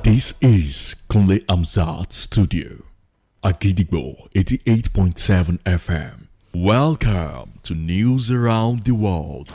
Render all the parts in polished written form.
This is Kunle Amzat Studio, Agidigbo 88.7 FM. Welcome to News Around the World.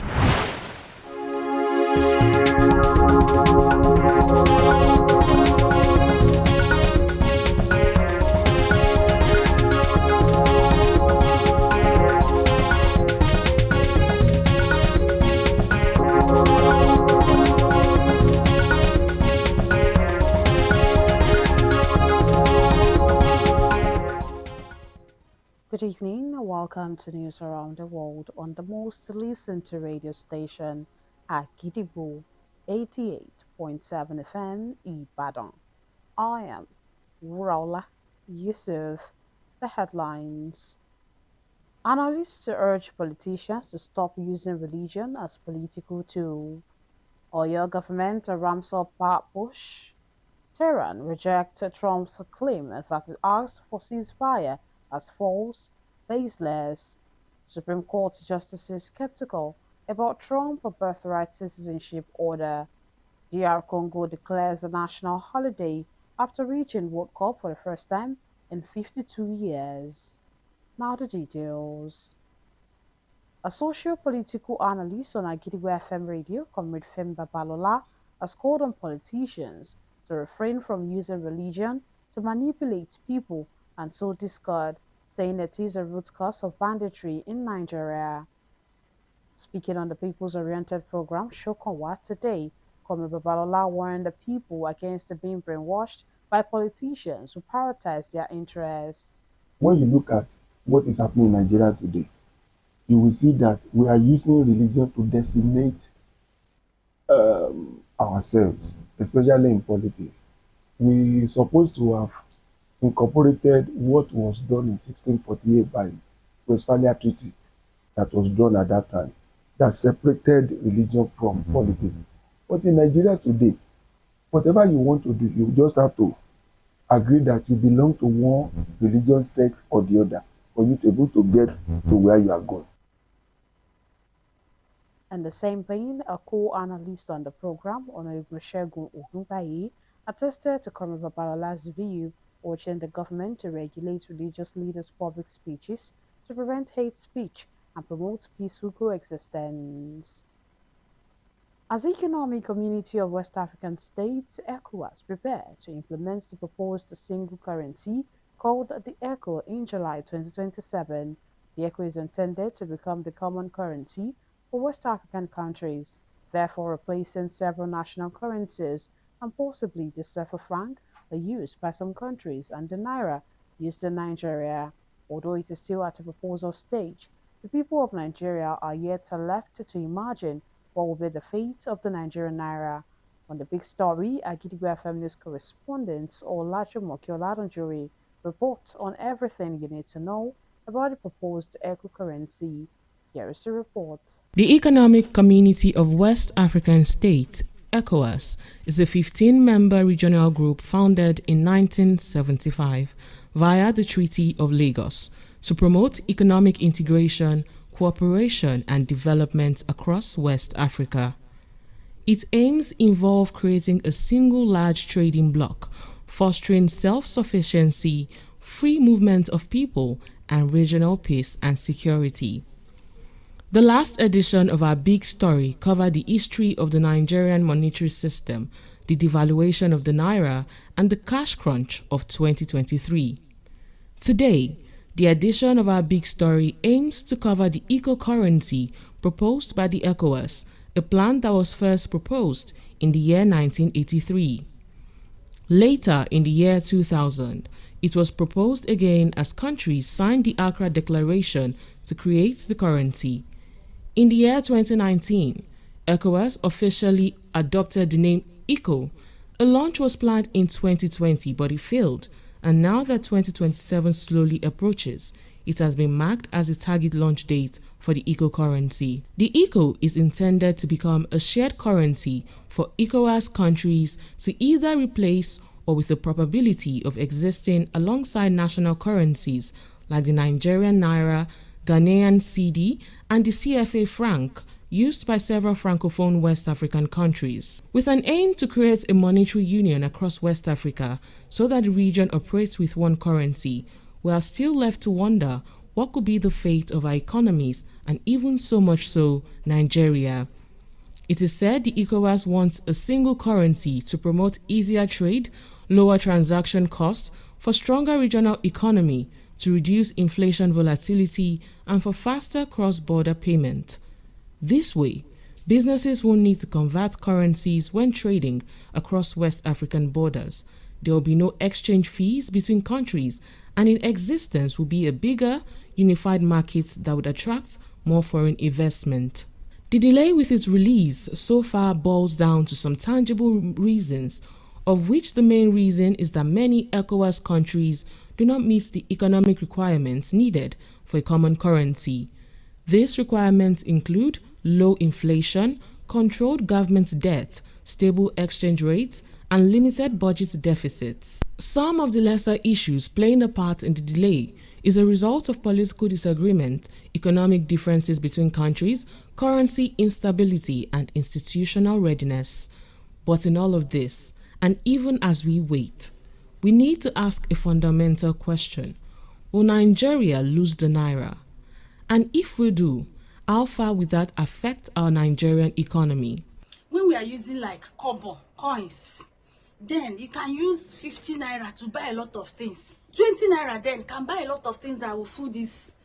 Good evening and welcome to News Around the World on the most listened to radio station at Gidigbo 88.7 FM Ibadan. I am Wuraola Yusuff. The headlines. Analysts urge politicians to stop using religion as political tool. Oyo government ramps up power push. Tehran rejects Trump's claim that it asked for ceasefire as false, baseless. Supreme Court justices skeptical about Trump birthright citizenship order. DR Congo declares a national holiday after reaching World Cup for the first time in 52 years. Now the details. A socio-political analyst on Agidigbo FM radio, Comrade Femba Balola, has called on politicians to refrain from using religion to manipulate people and sow discord, saying it is a root cause of banditry in Nigeria. Speaking on the People's-Oriented program Shokanwa today, Comrade Babalola warned the people against being brainwashed by politicians who prioritize their interests. When you look at what is happening in Nigeria today, you will see that we are using religion to decimate ourselves, especially in politics. We are supposed to have incorporated what was done in 1648 by Westphalia Treaty that was drawn at that time, that separated religion from politics. But in Nigeria today, whatever you want to do, you just have to agree that you belong to one religious sect or the other for you to be able to get to where you are going. In the same vein, a co-analyst on the program, Honorable Shegun Ogunbayi, attested to Comrade Babalola's view, urging the government to regulate religious leaders' public speeches to prevent hate speech and promote peaceful coexistence. As the Economic Community of West African States, ECOWAS prepared to implement the proposed single currency called the ECO in July 2027. The ECO is intended to become the common currency for West African countries, therefore replacing several national currencies and possibly the CFA franc used by some countries and the naira used in Nigeria. Although it is still at a proposal stage, the people of Nigeria are yet left to imagine what will be the fate of the Nigerian naira. On the big story, Agidigbo FM News correspondent Olajumoke Oladunjuri reports on everything you need to know about the proposed eco currency. Here is the report. The Economic Community of West African States, ECOWAS, is a 15-member regional group founded in 1975 via the Treaty of Lagos to promote economic integration, cooperation and development across West Africa. Its aims involve creating a single large trading bloc, fostering self-sufficiency, free movement of people, and regional peace and security. The last edition of our big story covered the history of the Nigerian monetary system, the devaluation of the naira, and the cash crunch of 2023. Today, the edition of our big story aims to cover the eco-currency proposed by the ECOWAS, a plan that was first proposed in the year 1983. Later, in the year 2000, it was proposed again as countries signed the Accra Declaration to create the currency. In the year 2019, ECOWAS officially adopted the name ECO. A launch was planned in 2020, but it failed, and now that 2027 slowly approaches, it has been marked as a target launch date for the ECO currency. The ECO is intended to become a shared currency for ECOWAS countries to either replace or with the probability of existing alongside national currencies like the Nigerian naira, Ghanaian cedi, and the CFA franc used by several Francophone West African countries. With an aim to create a monetary union across West Africa so that the region operates with one currency, we are still left to wonder what could be the fate of our economies and even so much so, Nigeria. It is said the ECOWAS wants a single currency to promote easier trade, lower transaction costs, for stronger regional economy, to reduce inflation volatility, and for faster cross-border payment. This way, businesses won't need to convert currencies when trading across West African borders. There will be no exchange fees between countries, and in existence will be a bigger, unified market that would attract more foreign investment. The delay with its release so far boils down to some tangible reasons, of which the main reason is that many ECOWAS countries do not meet the economic requirements needed for a common currency. These requirements include low inflation, controlled government debt, stable exchange rates, and limited budget deficits. Some of the lesser issues playing a part in the delay is a result of political disagreement, economic differences between countries, currency instability, and institutional readiness. But in all of this, and even as we wait, we need to ask a fundamental question. Will Nigeria lose the naira? And if we do, how far will that affect our Nigerian economy? When we are using like kobo, coins, then you can use 50 naira to buy a lot of things. 20 naira then can buy a lot of things that will fill this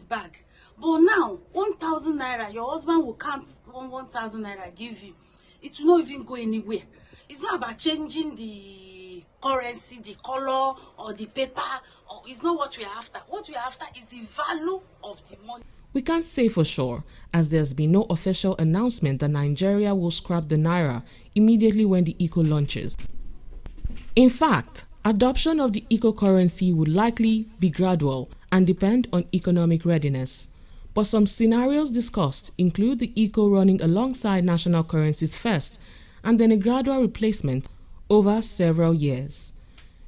bag. But now, 1,000 naira, your husband will count 1,000 naira give you. It will not even go anywhere. It's not about changing the currency, the color, or the paper. Or it's not what we are after. What we are after is the value of the money. We can't say for sure, as there's been no official announcement that Nigeria will scrap the naira immediately when the eco launches. In fact, adoption of the eco currency would likely be gradual and depend on economic readiness. But some scenarios discussed include the eco running alongside national currencies first, and then a gradual replacement over several years.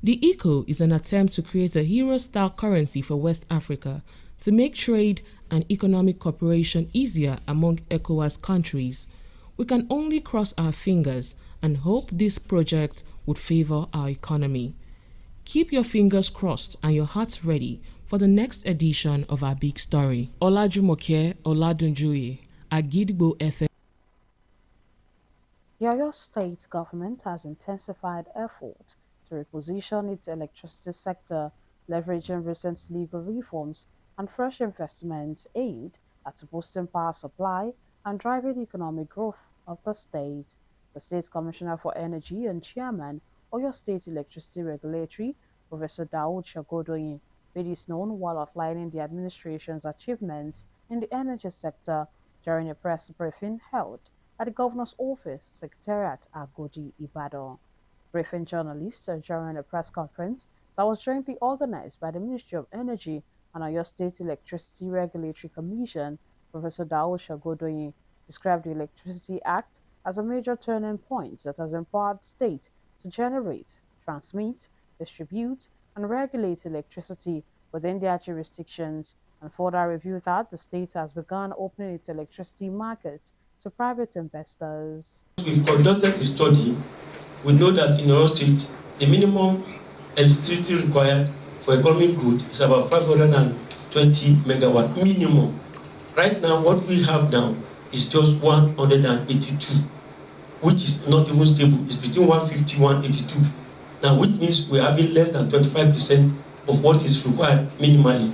The eco is an attempt to create a hero-style currency for West Africa to make trade and economic cooperation easier among ECOWAS countries. We can only cross our fingers and hope this project would favor our economy. Keep your fingers crossed and your hearts ready for the next edition of our big story. Olajumoke Oladunjuye, Agidigbo FM. The Oyo State government has intensified efforts to reposition its electricity sector, leveraging recent legal reforms and fresh investments aimed at boosting power supply and driving economic growth of the state. The State Commissioner for Energy and Chairman, Oyo State Electricity Regulatory, Professor Daoud Shagodoyin, made this known while outlining the administration's achievements in the energy sector during a press briefing held at the Governor's Office, Secretariat, Agodi, Ibadan. Briefing journalists during a press conference that was jointly organized by the Ministry of Energy and Oyo State Electricity Regulatory Commission, Professor Daoud Shagodoyin described the Electricity Act as a major turning point that has empowered states to generate, transmit, distribute, and regulate electricity within their jurisdictions, and further reviewed that the state has begun opening its electricity market to private investors. We've conducted a study. We know that in our state, the minimum electricity required for economic growth is about 520 megawatt minimum. Right now, what we have now is just 182, which is not even stable. It's between 150 and 182. Now, which means we're having less than 25% of what is required minimally.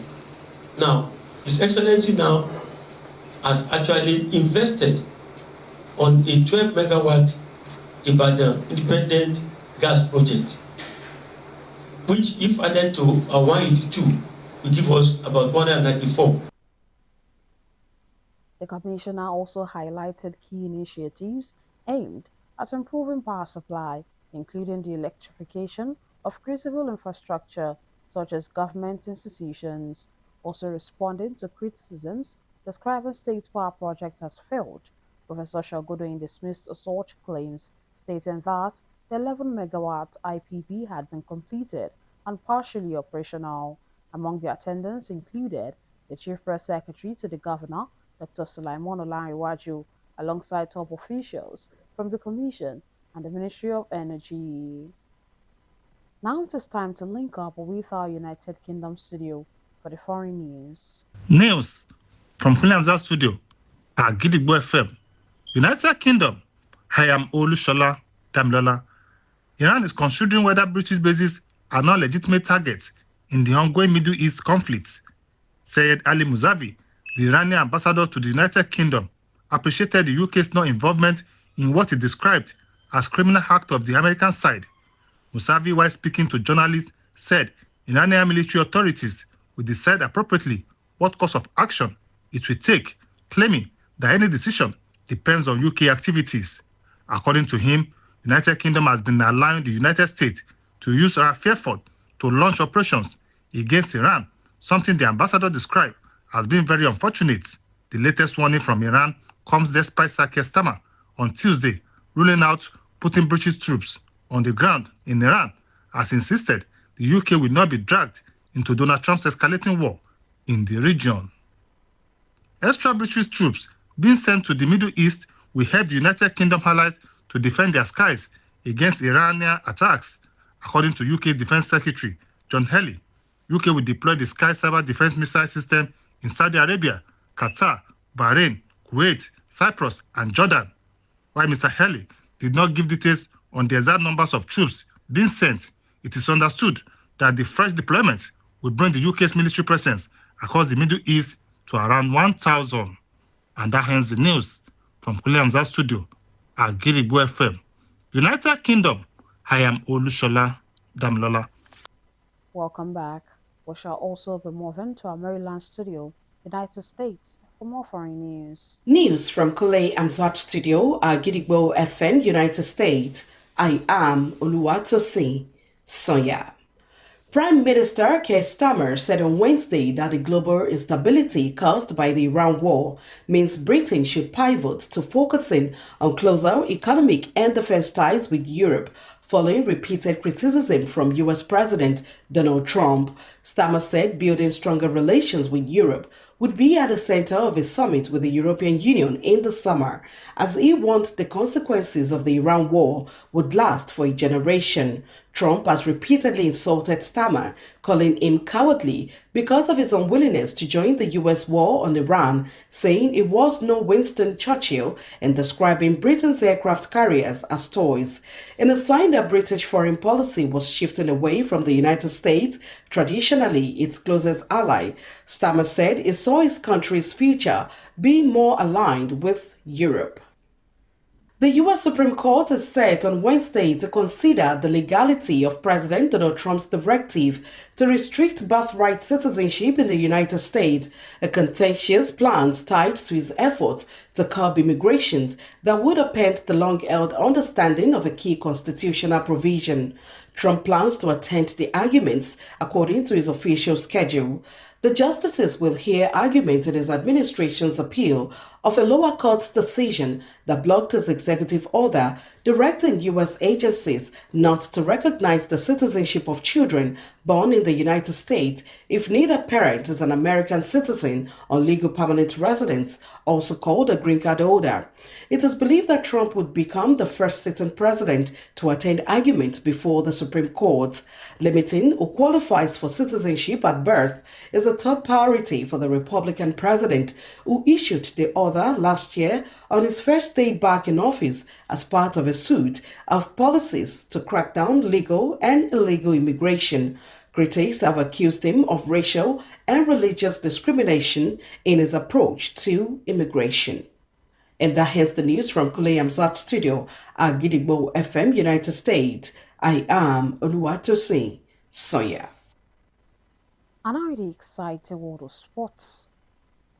Now, His Excellency now has actually invested on a 12 megawatt Ibadan independent gas project, which if added to our 182 will give us about 194. The Commissioner also highlighted key initiatives aimed at improving power supply, including the electrification of critical infrastructure such as government institutions. Also responding to criticisms describing state power projects as failed, Professor Shagodoyin dismissed such claims, stating that the 11 megawatt IPP had been completed and partially operational. Among the attendants included the Chief Press Secretary to the Governor, Dr. Sulaiman Olaniwaju, alongside top officials from the Commission and the Ministry of Energy. Now it is time to link up with our United Kingdom studio for the foreign news. News from Williamsburg Studio at Gidigbo FM. United Kingdom. I am Olushola Damilola. Iran is considering whether British bases are not legitimate targets in the ongoing Middle East conflict. Said Ali Musavi, the Iranian ambassador to the United Kingdom, appreciated the UK's non-involvement in what he described as criminal act of the American side. Musavi, while speaking to journalists, said Iranian military authorities will decide appropriately what course of action it will take, claiming that any decision depends on UK activities. According to him, the United Kingdom has been allowing the United States to use our effort to launch operations against Iran, something the ambassador described as being very unfortunate. The latest warning from Iran comes despite Sakir Starmer on Tuesday ruling out putting British troops on the ground in Iran, as insisted the UK will not be dragged into Donald Trump's escalating war in the region. Extra British troops being sent to the Middle East will help the United Kingdom allies to defend their skies against Iranian attacks, according to UK Defense Secretary John Healey. UK will deploy the Sky Cyber Defense Missile System in Saudi Arabia, Qatar, Bahrain, Kuwait, Cyprus, and Jordan. While Mr. Healey did not give details on the exact numbers of troops being sent, it is understood that the fresh deployment will bring the UK's military presence across the Middle East to around 1,000. And that ends the news from Williamsburg Studio at Gidigbo FM. United Kingdom, I am Olushola Damilola. Welcome back. We shall also be moving to our Maryland studio, United States, for more foreign news. News from Kule Amzat Studio at Gidigbo FM, United States. I am Oluwatosi Soya. Prime Minister Keir Starmer said on Wednesday that the global instability caused by the Iran war means Britain should pivot to focusing on closer economic and defense ties with Europe, following repeated criticism from U.S. President Donald Trump. Starmer said building stronger relations with Europe would be at the center of a summit with the European Union in the summer, as he warned the consequences of the Iran war would last for a generation. Trump has repeatedly insulted Starmer, calling him cowardly because of his unwillingness to join the U.S. war on Iran, saying it was no Winston Churchill, and describing Britain's aircraft carriers as toys. In a sign that British foreign policy was shifting away from the United States, traditionally its closest ally, Starmer said he saw his country's future being more aligned with Europe. The U.S. Supreme Court is set on Wednesday to consider the legality of President Donald Trump's directive to restrict birthright citizenship in the United States, a contentious plan tied to his efforts to curb immigration that would upend the long-held understanding of a key constitutional provision. Trump plans to attend the arguments according to his official schedule. The justices will hear argument in his administration's appeal of a lower court's decision that blocked his executive order directing U.S. agencies not to recognize the citizenship of children born in the United States if neither parent is an American citizen or legal permanent resident, also called a green card holder. It is believed that Trump would become the first sitting president to attend argument before the Supreme Court. Limiting who qualifies for citizenship at birth is a top priority for the Republican president, who issued the order last year on his first day back in office as part of a suite of policies to crack down legal and illegal immigration. Critics have accused him of racial and religious discrimination in his approach to immigration. And that ends the news from Kule Amzat Studio at Gidigbo FM, United States. I am Oluwatosi Soya. And now the exciting world of sports.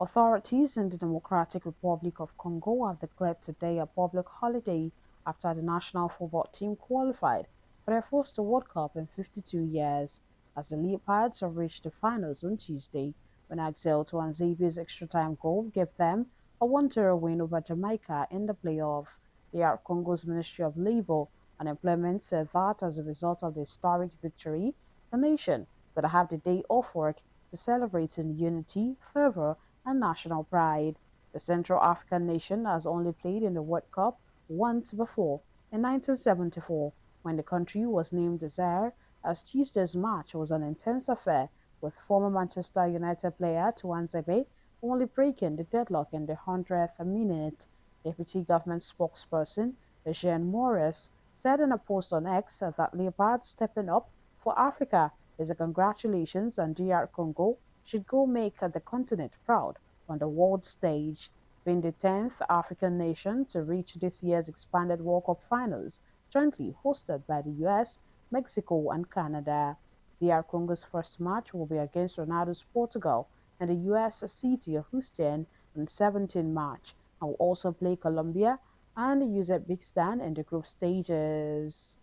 Authorities in the Democratic Republic of Congo have declared today a public holiday after the national football team qualified for their first World Cup in 52 years, as the Leopards have reached the finals on Tuesday when Axel Tuanzebe's extra-time goal gave them a 1-0 win over Jamaica in the playoff. DR Congo's Ministry of Labour and Employment said that as a result of the historic victory, the nation could have the day off work to celebrate in unity, fervor, and national pride. The Central African nation has only played in the World Cup once before, in 1974, when the country was named Zaire, as Tuesday's match was an intense affair, with former Manchester United player Tuanzebe only breaking the deadlock in the 100th minute. Deputy government spokesperson Jean Morris said in a post on X that Leopards stepping up for Africa is a congratulations, and DR Congo should go make the continent proud on the world stage, being the 10th African nation to reach this year's expanded World Cup finals, jointly hosted by the US, Mexico, and Canada. DR Congo's first match will be against Ronaldo's Portugal and the US city of Houston on 17 March, and will also play Colombia and Uzbekistan in the group stages.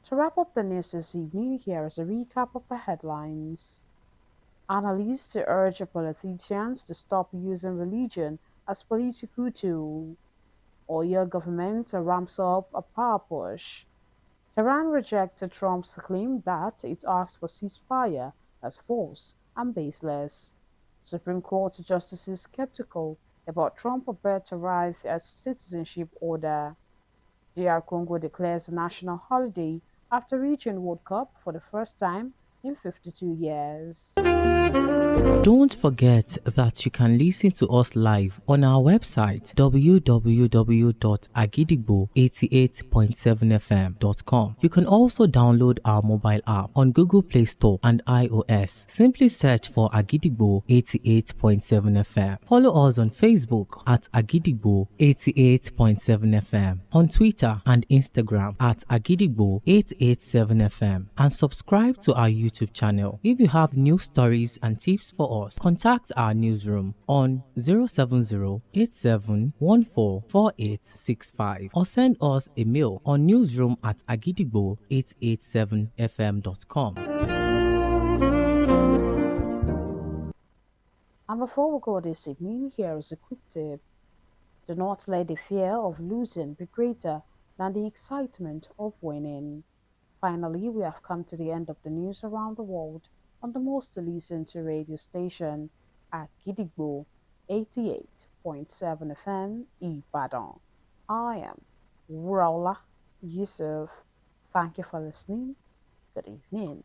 To wrap up the news this evening, here is a recap of the headlines. Analysts urge politicians to stop using religion as political tool. Oil government ramps up a power push. Tehran rejected Trump's claim that it asked for ceasefire as false and baseless. Supreme Court justices skeptical about Trump about to rise as citizenship order. DR Congo declares a national holiday after reaching World Cup for the first time in 52 years. Don't forget that you can listen to us live on our website www.agidigbo88.7fm.com. You can also download our mobile app on Google Play Store and iOS. Simply search for Agidigbo 88.7 FM. Follow us on Facebook at Agidigbo 88.7 FM, on Twitter and Instagram at Agidigbo 887 FM, and subscribe to our YouTube channel. If you have news stories and tips for us, contact our newsroom on 070-8714-4865 or send us a mail on newsroom@agidigbo887fm.com. And before we go this evening, here is a quick tip. Do not let the fear of losing be greater than the excitement of winning. Finally, we have come to the end of the news around the world on the most listened to radio station at Gidigbo 88.7 FM Ibadan. I am Wuraola Yusuff. Thank you for listening. Good evening.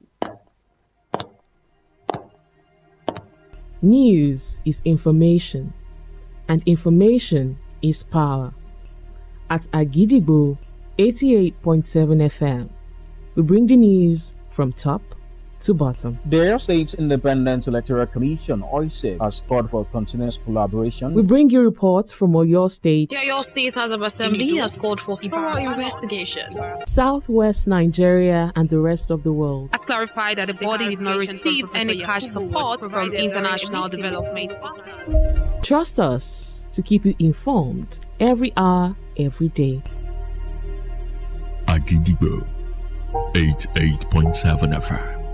News is information, and information is power. At Agidigbo 88.7 FM, we bring the news from top to bottom. The Oyo State Independent Electoral Commission (OISEC) has called for continuous collaboration. We bring you reports from Oyo State. The Oyo State House of Assembly has called for thorough investigation. Southwest Nigeria and the rest of the world. Has clarified that the body did not receive any cash support from international development. Trust us to keep you informed every hour, every day. Agidigbo 88.7 FM.